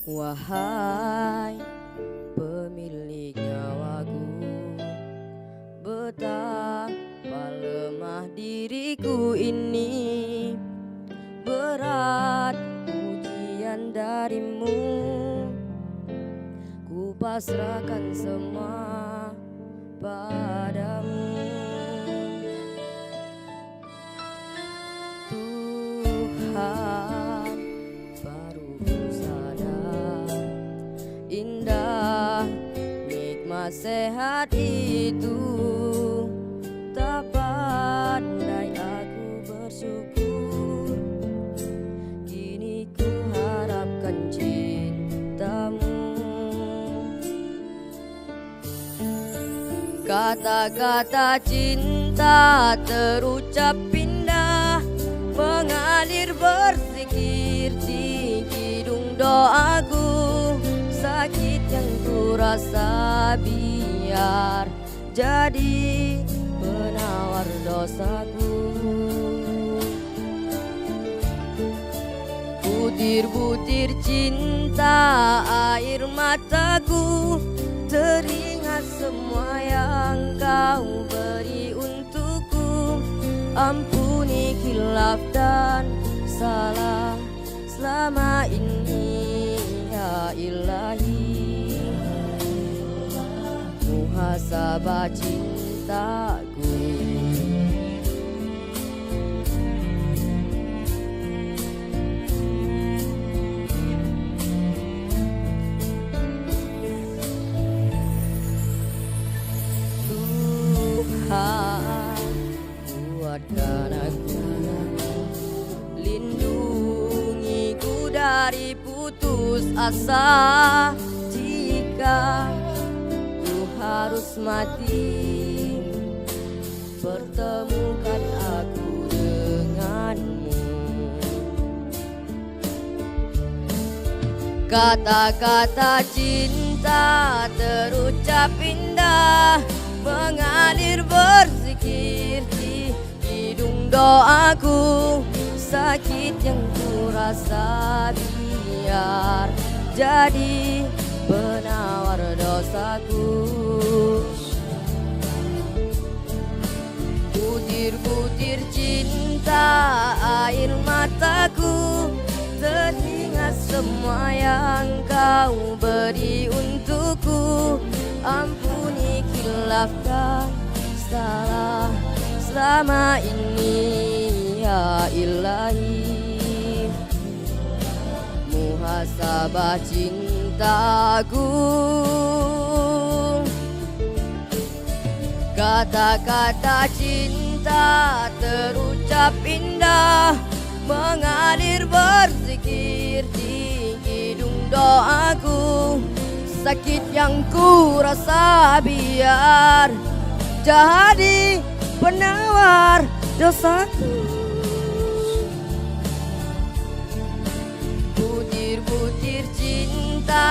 Wahai pemilik nyawaku, betapa lemah diriku ini. Berat ujian darimu, ku pasrahkan semua padamu. Tuhan, baru ku sadar indah nikmat sehat itu. Tak pandai aku bersyukur, kini ku harapkan cintamu. Kata-kata cinta terucap indah, mengalir berzikir di hidung doaku. Sakit yang ku rasa biar jadi penawar dosaku. Butir-butir cinta air mataku, teringat semua yang kau beri untukku. Ampuni khilaf dan salah selama ini ya Ilahi. Muhasabah cintaku. Tuhan, kuatkan aku, lindungiku dari putus asa. Jika ku harus mati, pertemukan aku denganmu. Kata-kata cinta terucap indah, mengalir berzikir di hidung doaku. Sakit yang ku rasa biar jadi penawar dosaku. Butir-butir cinta air mataku, teringat semua yang kau beri untukku. Ampuni khilaf dan salah selama ini ya Ilahi. Muhasabah cintaku. Kata-kata cinta terucap indah, mengalir berzikir di hidung doaku. Sakit yang ku rasa biar jadi penawar dosaku. Butir-butir cinta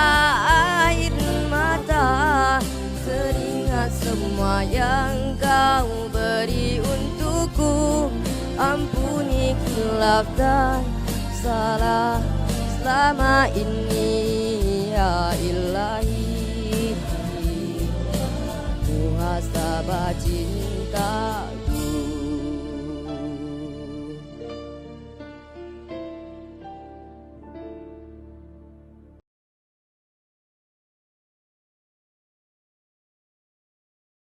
air mata, teringat semua yang kau beri untukku. Ampuni khilaf dan salah selama ini ya Ilahi. Muhasabah cinta.